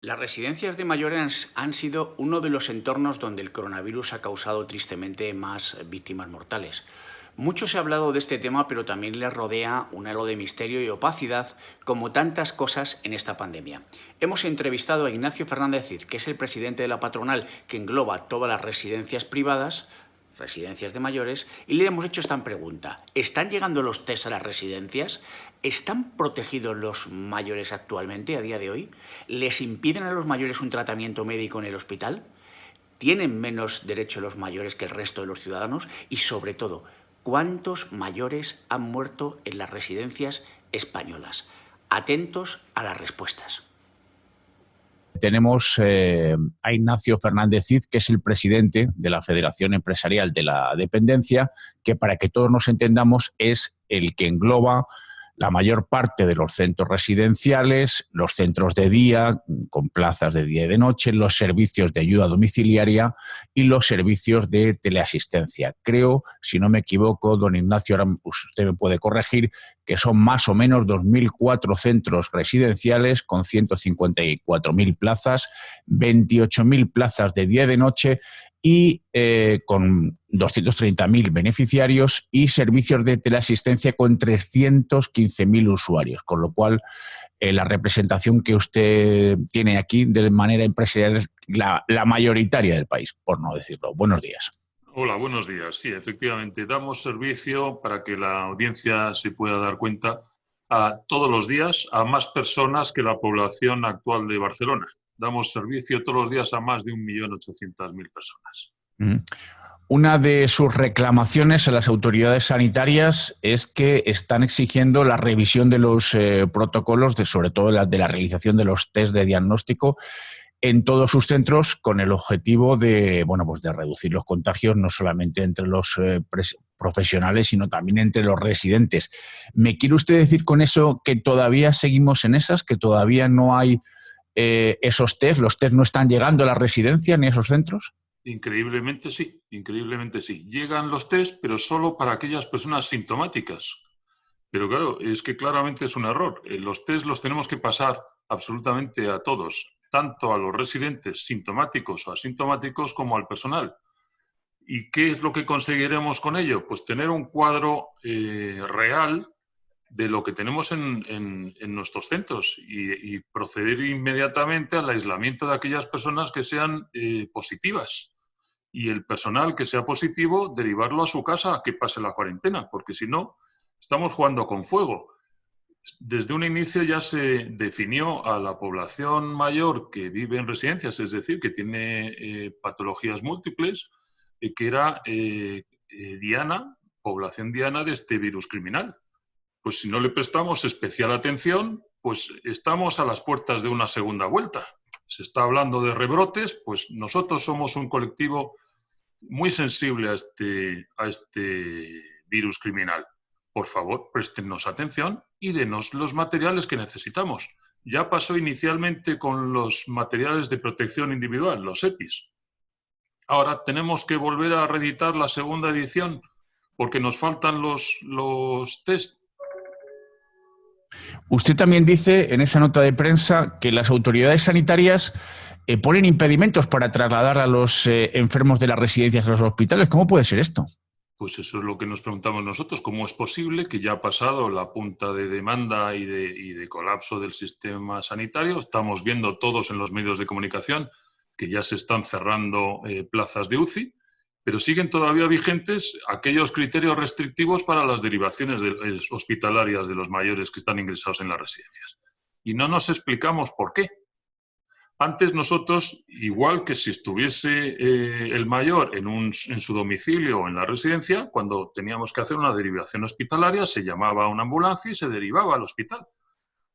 Las residencias de mayores han sido uno de los entornos donde el coronavirus ha causado tristemente más víctimas mortales. Mucho se ha hablado de este tema, pero también le rodea un halo de misterio y opacidad, como tantas cosas en esta pandemia. Hemos entrevistado a Ignacio Fernández Cid, que es el presidente de la patronal que engloba todas las residencias privadas, residencias de mayores, y le hemos hecho esta pregunta. ¿Están llegando los test a las residencias? ¿Están protegidos los mayores actualmente, a día de hoy? ¿Les impiden a los mayores un tratamiento médico en el hospital? ¿Tienen menos derecho los mayores que el resto de los ciudadanos? Y sobre todo, ¿cuántos mayores han muerto en las residencias españolas? Atentos a las respuestas. Tenemos a Ignacio Fernández Cid, que es el presidente de la Federación Empresarial de la Dependencia, que para que todos nos entendamos es el que engloba la mayor parte de los centros residenciales, los centros de día, con plazas de día y de noche, los servicios de ayuda domiciliaria y los servicios de teleasistencia. Creo, si no me equivoco, don Ignacio, ahora usted me puede corregir, que son más o menos 2.004 centros residenciales con 154.000 plazas, 28.000 plazas de día y de noche y con 230.000 beneficiarios y servicios de teleasistencia con 315.000 usuarios, con lo cual la representación que usted tiene aquí de manera empresarial es la mayoritaria del país, por no decirlo. Buenos días. Hola, buenos días. Sí, efectivamente, damos servicio para que la audiencia se pueda dar cuenta a todos los días a más personas que la población actual de Barcelona. Damos servicio todos los días a más de 1.800.000 personas. Una de sus reclamaciones a las autoridades sanitarias es que están exigiendo la revisión de los protocolos, sobre todo de la realización de los test de diagnóstico en todos sus centros, con el objetivo de, pues de reducir los contagios no solamente entre los profesionales, sino también entre los residentes. ¿Me quiere usted decir con eso que todavía seguimos en esas, que todavía no hay esos test, los test no están llegando a las residencias ni a esos centros? Increíblemente sí, increíblemente sí. Llegan los test, pero solo para aquellas personas sintomáticas. Pero claro, es que claramente es un error. Los test los tenemos que pasar absolutamente a todos, tanto a los residentes sintomáticos o asintomáticos como al personal. ¿Y qué es lo que conseguiremos con ello? Pues tener un cuadro real de lo que tenemos en nuestros centros y proceder inmediatamente al aislamiento de aquellas personas que sean positivas. Y el personal que sea positivo, derivarlo a su casa a que pase la cuarentena, porque si no, estamos jugando con fuego. Desde un inicio ya se definió a la población mayor que vive en residencias, es decir, que tiene patologías múltiples, que era diana, población diana de este virus criminal. Pues si no le prestamos especial atención, pues estamos a las puertas de una segunda vuelta. Se está hablando de rebrotes, pues nosotros somos un colectivo muy sensible a este virus criminal. Por favor, préstennos atención y denos los materiales que necesitamos. Ya pasó inicialmente con los materiales de protección individual, los EPIs. Ahora tenemos que volver a reeditar la segunda edición porque nos faltan los test. Usted también dice en esa nota de prensa que las autoridades sanitarias ponen impedimentos para trasladar a los enfermos de las residencias a los hospitales. ¿Cómo puede ser esto? Pues eso es lo que nos preguntamos nosotros. ¿Cómo es posible que ya ha pasado la punta de demanda y de colapso del sistema sanitario? Estamos viendo todos en los medios de comunicación que ya se están cerrando plazas de UCI, pero siguen todavía vigentes aquellos criterios restrictivos para las derivaciones hospitalarias de los mayores que están ingresados en las residencias. Y no nos explicamos por qué. Antes nosotros, igual que si estuviese el mayor en su domicilio o en la residencia, cuando teníamos que hacer una derivación hospitalaria, se llamaba a una ambulancia y se derivaba al hospital.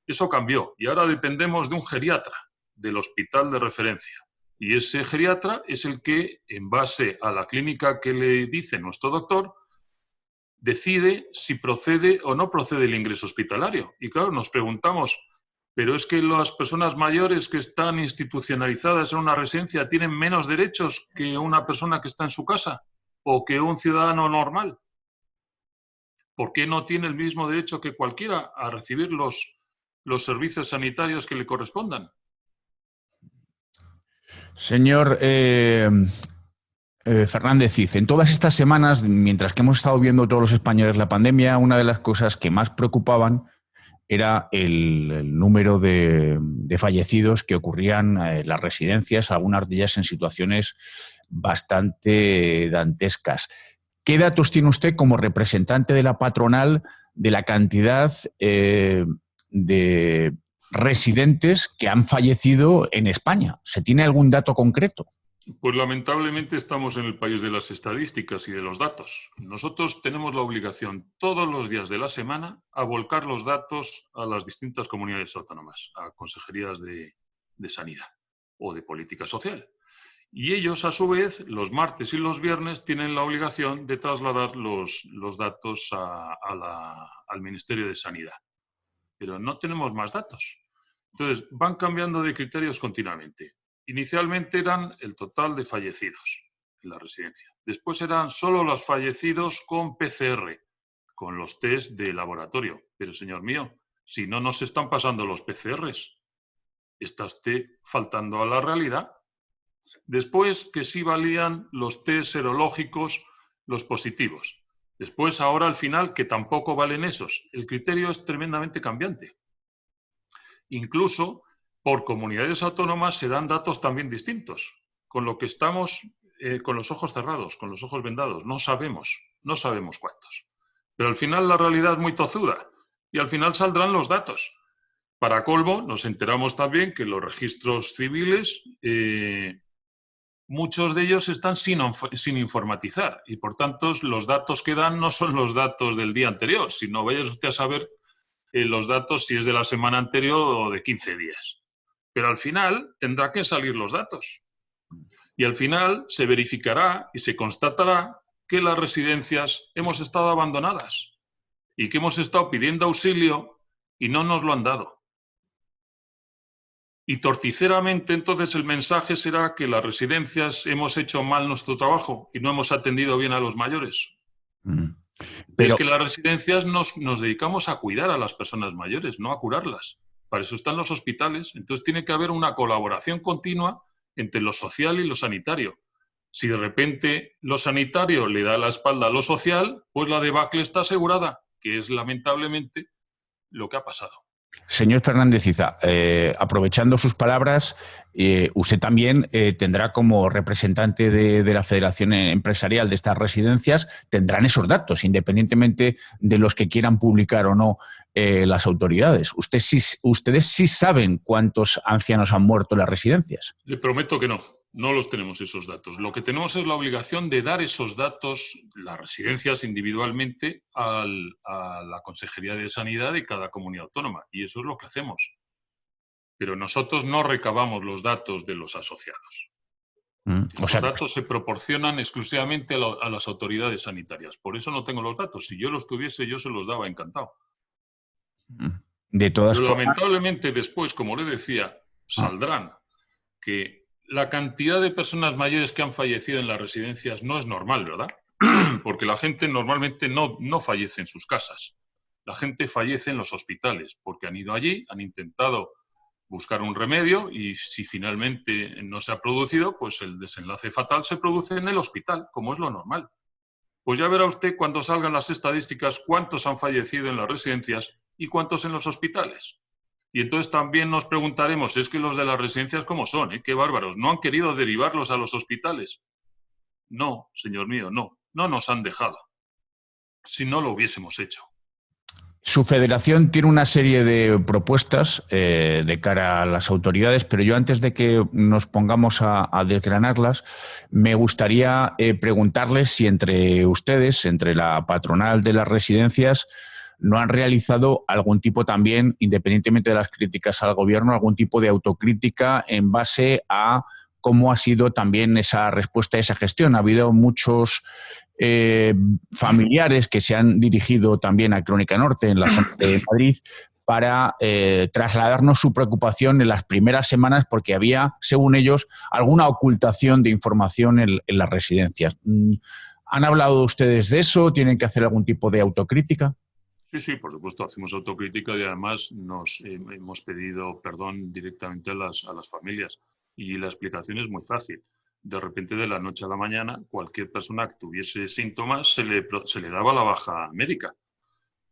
Eso cambió y ahora dependemos de un geriatra del hospital de referencia. Y ese geriatra es el que, en base a la clínica que le dice nuestro doctor, decide si procede o no procede el ingreso hospitalario. Y claro, nos preguntamos, pero es que las personas mayores que están institucionalizadas en una residencia tienen menos derechos que una persona que está en su casa o que un ciudadano normal. ¿Por qué no tiene el mismo derecho que cualquiera a recibir los servicios sanitarios que le correspondan? Señor Fernández Cid, en todas estas semanas, mientras que hemos estado viendo todos los españoles la pandemia, una de las cosas que más preocupaban era el número de fallecidos que ocurrían en las residencias, algunas de ellas en situaciones bastante dantescas. ¿Qué datos tiene usted como representante de la patronal de la cantidad de residentes que han fallecido en España? ¿Se tiene algún dato concreto? Pues lamentablemente estamos en el país de las estadísticas y de los datos. Nosotros tenemos la obligación todos los días de la semana a volcar los datos a las distintas comunidades autónomas, a consejerías de sanidad o de política social. Y ellos, a su vez, los martes y los viernes tienen la obligación de trasladar los datos al Ministerio de Sanidad. Pero no tenemos más datos. Entonces, van cambiando de criterios continuamente. Inicialmente eran el total de fallecidos en la residencia. Después eran solo los fallecidos con PCR, con los test de laboratorio. Pero, señor mío, si no nos están pasando los PCRs, está usted faltando a la realidad. Después que sí valían los test serológicos, los positivos. Después, ahora al final, que tampoco valen esos. El criterio es tremendamente cambiante. Incluso por comunidades autónomas se dan datos también distintos, con lo que estamos con los ojos cerrados, con los ojos vendados. No sabemos cuántos. Pero al final la realidad es muy tozuda y al final saldrán los datos. Para colmo, nos enteramos también que los registros civiles, muchos de ellos están sin informatizar y por tanto los datos que dan no son los datos del día anterior, sino vaya usted a saber los datos si es de la semana anterior o de 15 días. Pero al final tendrá que salir los datos. Y al final se verificará y se constatará que las residencias hemos estado abandonadas y que hemos estado pidiendo auxilio y no nos lo han dado. Y torticeramente entonces el mensaje será que las residencias hemos hecho mal nuestro trabajo y no hemos atendido bien a los mayores. Pero es que las residencias nos dedicamos a cuidar a las personas mayores, no a curarlas. Para eso están los hospitales. Entonces tiene que haber una colaboración continua entre lo social y lo sanitario. Si de repente lo sanitario le da la espalda a lo social, pues la debacle está asegurada, que es lamentablemente lo que ha pasado. Señor Fernández Cid, aprovechando sus palabras, usted también tendrá como representante de la Federación Empresarial de estas residencias, tendrán esos datos, independientemente de los que quieran publicar o no las autoridades. ¿Ustedes sí saben cuántos ancianos han muerto en las residencias? Le prometo que no los tenemos esos datos. Lo que tenemos es la obligación de dar esos datos, las residencias individualmente, a la Consejería de Sanidad de cada comunidad autónoma. Y eso es lo que hacemos. Pero nosotros no recabamos los datos de los asociados. Los datos se proporcionan exclusivamente a las autoridades sanitarias. Por eso no tengo los datos. Si yo los tuviese, yo se los daba encantado. De todas Pero formas, lamentablemente después, como le decía, saldrán que la cantidad de personas mayores que han fallecido en las residencias no es normal, ¿verdad? Porque la gente normalmente no fallece en sus casas. La gente fallece en los hospitales porque han ido allí, han intentado buscar un remedio y si finalmente no se ha producido, pues el desenlace fatal se produce en el hospital, como es lo normal. Pues ya verá usted cuando salgan las estadísticas cuántos han fallecido en las residencias y cuántos en los hospitales. Y entonces también nos preguntaremos, es que los de las residencias ¿cómo son? Qué bárbaros, ¿no han querido derivarlos a los hospitales? No, señor mío, no nos han dejado. Si no lo hubiésemos hecho. Su federación tiene una serie de propuestas de cara a las autoridades, pero yo antes de que nos pongamos a desgranarlas, me gustaría preguntarles si entre ustedes, entre la patronal de las residencias, no han realizado algún tipo también, independientemente de las críticas al gobierno, algún tipo de autocrítica en base a cómo ha sido también esa respuesta a esa gestión. Ha habido muchos familiares que se han dirigido también a Crónica Norte, en la zona de Madrid, para trasladarnos su preocupación en las primeras semanas porque había, según ellos, alguna ocultación de información en las residencias. ¿Han hablado ustedes de eso? ¿Tienen que hacer algún tipo de autocrítica? Sí, por supuesto, hacemos autocrítica y además nos hemos pedido perdón directamente a las familias. Y la explicación es muy fácil. De repente, de la noche a la mañana, cualquier persona que tuviese síntomas se le daba la baja médica.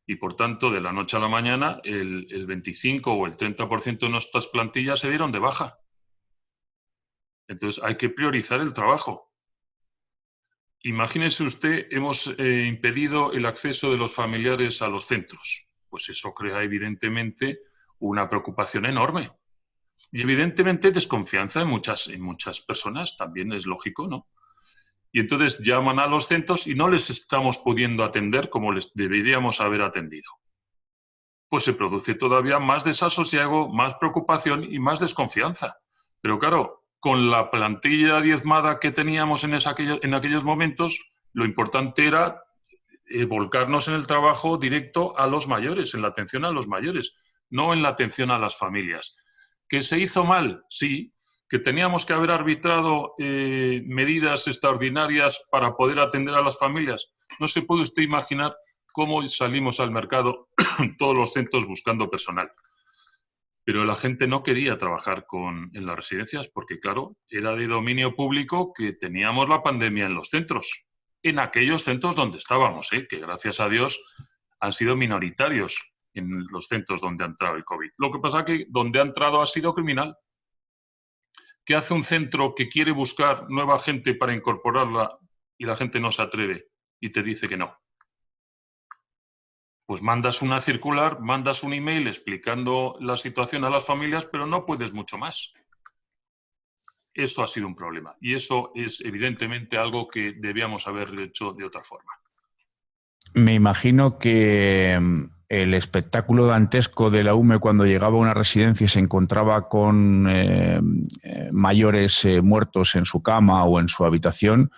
Y por tanto, de la noche a la mañana, el 25 o el 30% de nuestras plantillas se dieron de baja. Entonces, hay que priorizar el trabajo. Imagínese usted, hemos impedido el acceso de los familiares a los centros. Pues eso crea, evidentemente, una preocupación enorme. Y, evidentemente, desconfianza en muchas personas. También es lógico, ¿no? Y entonces llaman a los centros y no les estamos pudiendo atender como les deberíamos haber atendido. Pues se produce todavía más desasosiego, más preocupación y más desconfianza. Pero claro, con la plantilla diezmada que teníamos en aquellos momentos, lo importante era volcarnos en el trabajo directo a los mayores, en la atención a los mayores, no en la atención a las familias. ¿Que se hizo mal? Sí. ¿Que teníamos que haber arbitrado medidas extraordinarias para poder atender a las familias? No se puede usted imaginar cómo salimos al mercado todos los centros buscando personal. Pero la gente no quería trabajar en las residencias porque, claro, era de dominio público que teníamos la pandemia en los centros, en aquellos centros donde estábamos, que gracias a Dios han sido minoritarios en los centros donde ha entrado el COVID. Lo que pasa es que donde ha entrado ha sido criminal. ¿Qué hace un centro que quiere buscar nueva gente para incorporarla y la gente no se atreve y te dice que no? Pues mandas una circular, mandas un email explicando la situación a las familias, pero no puedes mucho más. Eso ha sido un problema y eso es evidentemente algo que debíamos haber hecho de otra forma. Me imagino que el espectáculo dantesco de la UME cuando llegaba a una residencia y se encontraba con mayores muertos en su cama o en su habitación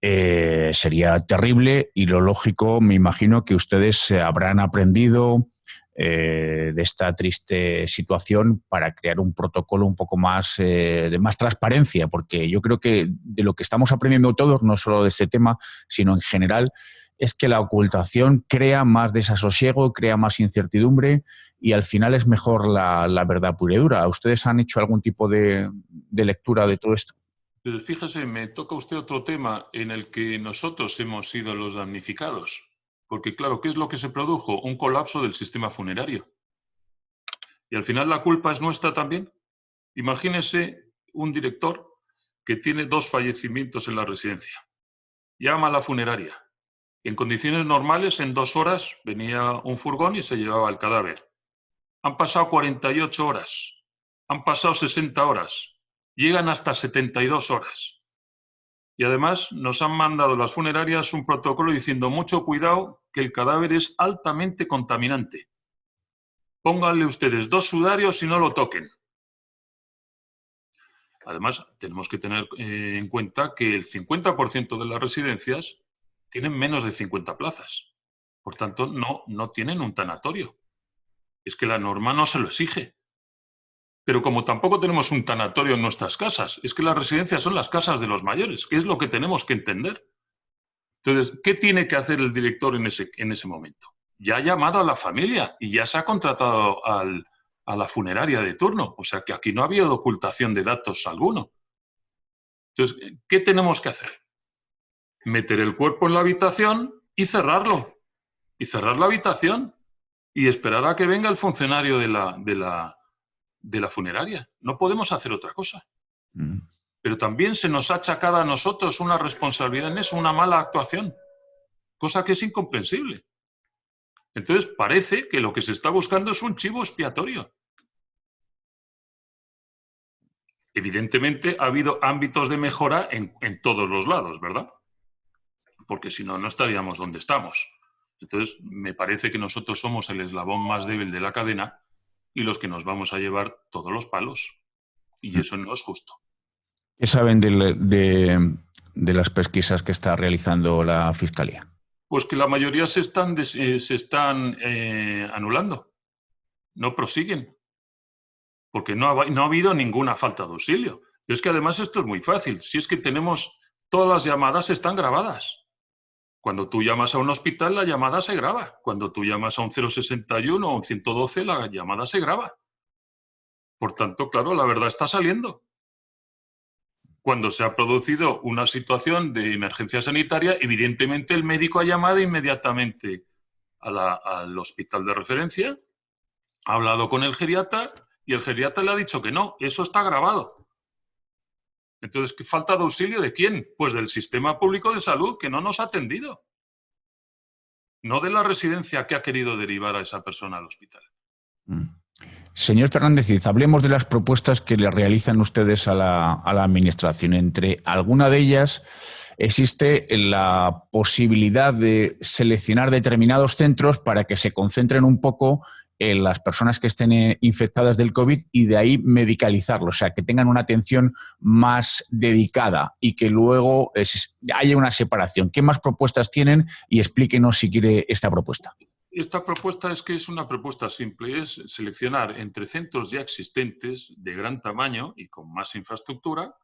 sería terrible, y lo lógico, me imagino que ustedes habrán aprendido de esta triste situación para crear un protocolo un poco más de más transparencia, porque yo creo que de lo que estamos aprendiendo todos, no solo de este tema, sino en general, es que la ocultación crea más desasosiego, crea más incertidumbre y al final es mejor la verdad pura y dura. ¿Ustedes han hecho algún tipo de lectura de todo esto? Pero fíjese, me toca usted otro tema en el que nosotros hemos sido los damnificados. Porque claro, ¿qué es lo que se produjo? Un colapso del sistema funerario. Y al final la culpa es nuestra también. Imagínese un director que tiene 2 fallecimientos en la residencia. Llama a la funeraria. En condiciones normales, en 2 horas, venía un furgón y se llevaba el cadáver. Han pasado 48 horas. Han pasado 60 horas. Llegan hasta 72 horas. Y además nos han mandado las funerarias un protocolo diciendo mucho cuidado que el cadáver es altamente contaminante. Pónganle ustedes 2 sudarios y no lo toquen. Además, tenemos que tener en cuenta que el 50% de las residencias tienen menos de 50 plazas. Por tanto, no tienen un tanatorio. Es que la norma no se lo exige. Pero como tampoco tenemos un tanatorio en nuestras casas, es que las residencias son las casas de los mayores, que es lo que tenemos que entender. Entonces, ¿qué tiene que hacer el director en ese momento? Ya ha llamado a la familia y ya se ha contratado a la funeraria de turno. O sea que aquí no ha habido ocultación de datos alguno. Entonces, ¿qué tenemos que hacer? Meter el cuerpo en la habitación y cerrarlo. Y cerrar la habitación. Y esperar a que venga el funcionario de la funeraria. No podemos hacer otra cosa. Pero también se nos ha achacado a nosotros una responsabilidad en eso, una mala actuación. Cosa que es incomprensible. Entonces parece que lo que se está buscando es un chivo expiatorio. Evidentemente ha habido ámbitos de mejora en todos los lados, ¿verdad? Porque si no, no estaríamos donde estamos. Entonces me parece que nosotros somos el eslabón más débil de la cadena y los que nos vamos a llevar todos los palos. Y eso no es justo. ¿Qué saben de las pesquisas que está realizando la Fiscalía? Pues que la mayoría se están anulando. No prosiguen. Porque no ha habido ninguna falta de auxilio. Pero es que además esto es muy fácil. Si es que todas las llamadas están grabadas. Cuando tú llamas a un hospital, la llamada se graba. Cuando tú llamas a un 061 o un 112, la llamada se graba. Por tanto, claro, la verdad está saliendo. Cuando se ha producido una situación de emergencia sanitaria, evidentemente el médico ha llamado inmediatamente al hospital de referencia, ha hablado con el geriatra y el geriatra le ha dicho que no, eso está grabado. Entonces, ¿qué falta de auxilio de quién? Pues del sistema público de salud, que no nos ha atendido. No de la residencia que ha querido derivar a esa persona al hospital. Señor Fernández Cid, hablemos de las propuestas que le realizan ustedes a la Administración. Entre alguna de ellas existe la posibilidad de seleccionar determinados centros para que se concentren un poco en las personas que estén infectadas del COVID y de ahí medicalizarlos, o sea, que tengan una atención más dedicada y que luego haya una separación. ¿Qué más propuestas tienen? Y explíquenos si quiere esta propuesta. Esta propuesta es una propuesta simple, es seleccionar entre centros ya existentes de gran tamaño y con más infraestructura,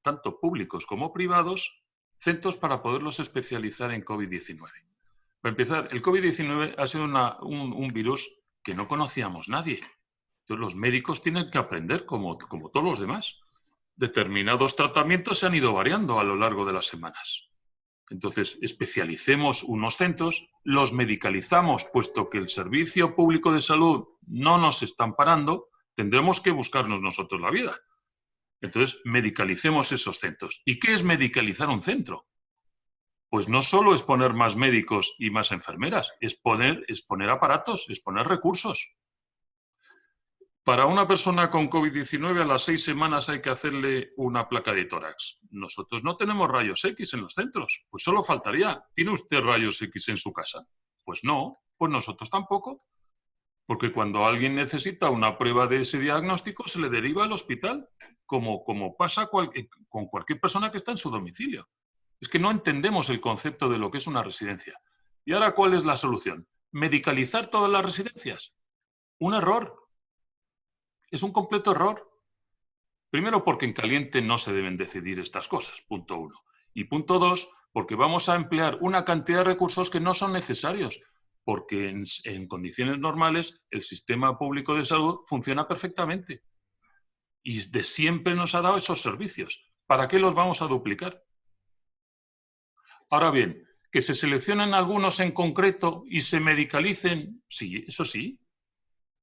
tanto públicos como privados, centros para poderlos especializar en COVID-19. Para empezar, el COVID-19 ha sido un virus que no conocíamos nadie. Entonces los médicos tienen que aprender como todos los demás. Determinados tratamientos se han ido variando a lo largo de las semanas. Entonces, especialicemos unos centros, los medicalizamos, puesto que el Servicio Público de Salud no nos está amparando, tendremos que buscarnos nosotros la vida. Entonces, medicalicemos esos centros. ¿Y qué es medicalizar un centro? Pues no solo es poner más médicos y más enfermeras, es poner aparatos, es poner recursos. Para una persona con COVID-19 a las 6 semanas hay que hacerle una placa de tórax. Nosotros no tenemos rayos X en los centros, pues solo faltaría. ¿Tiene usted rayos X en su casa? Pues no, pues nosotros tampoco. Porque cuando alguien necesita una prueba de ese diagnóstico se le deriva al hospital, como pasa con cualquier persona que está en su domicilio. Es que no entendemos el concepto de lo que es una residencia. ¿Y ahora cuál es la solución? ¿Medicalizar todas las residencias? Un error. Es un completo error. Primero, porque en caliente no se deben decidir estas cosas, punto 1. Y punto 2, porque vamos a emplear una cantidad de recursos que no son necesarios, porque en condiciones normales el sistema público de salud funciona perfectamente. Y de siempre nos ha dado esos servicios. ¿Para qué los vamos a duplicar? Ahora bien, que se seleccionen algunos en concreto y se medicalicen, sí, eso sí.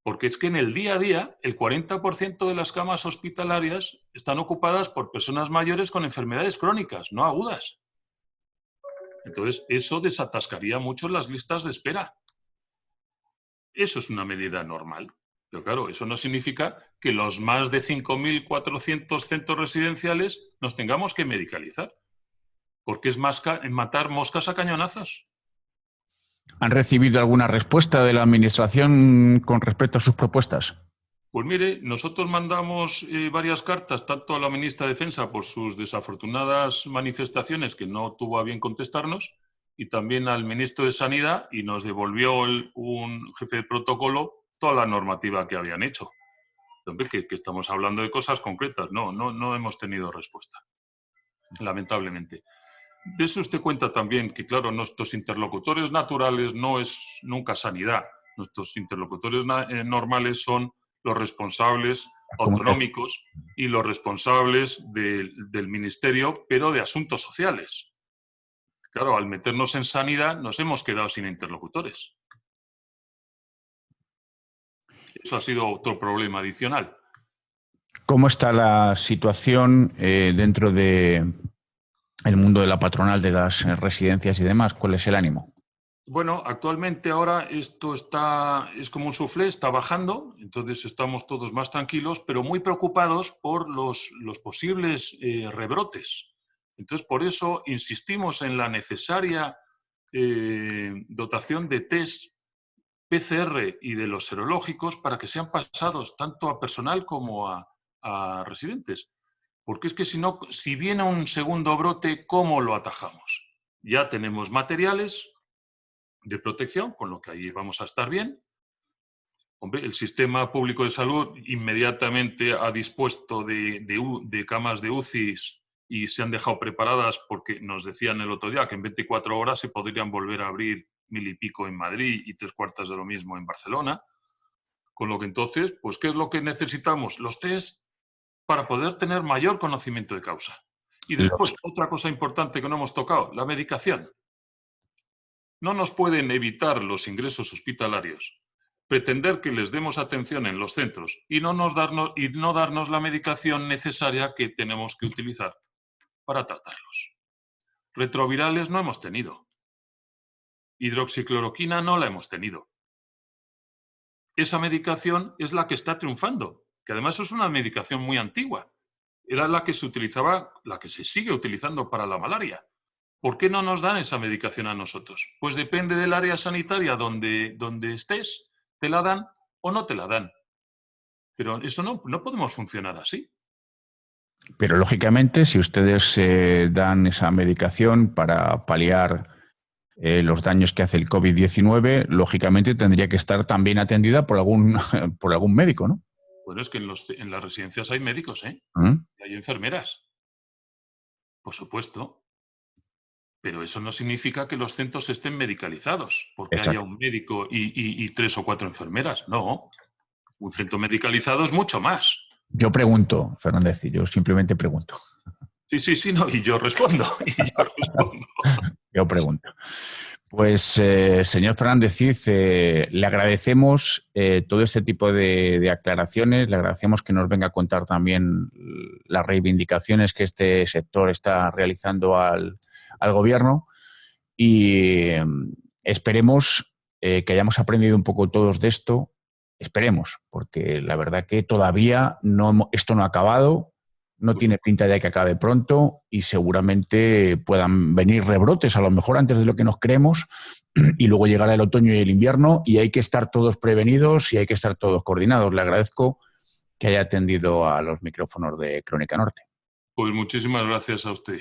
Porque es que en el día a día el 40% de las camas hospitalarias están ocupadas por personas mayores con enfermedades crónicas, no agudas. Entonces, eso desatascaría mucho las listas de espera. Eso es una medida normal. Pero claro, eso no significa que los más de 5.400 centros residenciales nos tengamos que medicalizar. Porque es matar moscas a cañonazos. ¿Han recibido alguna respuesta de la Administración con respecto a sus propuestas? Pues mire, nosotros mandamos varias cartas, tanto a la ministra de Defensa por sus desafortunadas manifestaciones, que no tuvo a bien contestarnos, y también al ministro de Sanidad, y nos devolvió un jefe de protocolo toda la normativa que habían hecho. Hombre, que estamos hablando de cosas concretas, no hemos tenido respuesta, lamentablemente. Dese usted cuenta también que, claro, nuestros interlocutores naturales no es nunca Sanidad. Nuestros interlocutores normales son los responsables autonómicos y los responsables del Ministerio, pero de Asuntos Sociales. Claro, al meternos en Sanidad nos hemos quedado sin interlocutores. Eso ha sido otro problema adicional. ¿Cómo está la situación dentro de el mundo de la patronal de las residencias y demás? ¿Cuál es el ánimo? Bueno, actualmente ahora esto es como un suflé, está bajando, entonces estamos todos más tranquilos, pero muy preocupados por los posibles rebrotes. Entonces, por eso insistimos en la necesaria dotación de test PCR y de los serológicos para que sean pasados tanto a personal como a residentes. Porque es que si viene un segundo brote, ¿cómo lo atajamos? Ya tenemos materiales de protección, con lo que ahí vamos a estar bien. Hombre, el sistema público de salud inmediatamente ha dispuesto de camas de UCIs y se han dejado preparadas porque nos decían el otro día que en 24 horas se podrían volver a abrir 1.000 y pico en Madrid y 3/4 de lo mismo en Barcelona. Con lo que entonces, pues, ¿qué es lo que necesitamos? Los test para poder tener mayor conocimiento de causa. Y después, otra cosa importante que no hemos tocado, la medicación. No nos pueden evitar los ingresos hospitalarios, pretender que les demos atención en los centros y no darnos la medicación necesaria que tenemos que utilizar para tratarlos. Retrovirales no hemos tenido. Hidroxicloroquina no la hemos tenido. Esa medicación es la que está triunfando, que además es una medicación muy antigua. Era la que se utilizaba, la que se sigue utilizando para la malaria. ¿Por qué no nos dan esa medicación a nosotros? Pues depende del área sanitaria donde estés, te la dan o no te la dan. Pero eso no podemos funcionar así. Pero lógicamente, si ustedes dan esa medicación para paliar los daños que hace el COVID-19, lógicamente tendría que estar también atendida por algún médico, ¿no? Bueno, es que en las residencias hay médicos, ¿eh? Y hay enfermeras. Por supuesto. Pero eso no significa que los centros estén medicalizados, porque Exacto. haya un médico y 3 o 4 enfermeras. No. Un centro medicalizado es mucho más. Yo pregunto, Fernández, y yo simplemente pregunto. Sí, no, y yo respondo. Yo pregunto. Pues, señor Fernández Cid, le agradecemos todo este tipo de aclaraciones, le agradecemos que nos venga a contar también las reivindicaciones que este sector está realizando al Gobierno y esperemos que hayamos aprendido un poco todos de esto. Esperemos, porque la verdad que todavía esto no ha acabado, no tiene pinta de que acabe pronto y seguramente puedan venir rebrotes, a lo mejor antes de lo que nos creemos, y luego llegará el otoño y el invierno y hay que estar todos prevenidos y hay que estar todos coordinados. Le agradezco que haya atendido a los micrófonos de Crónica Norte. Pues muchísimas gracias a usted.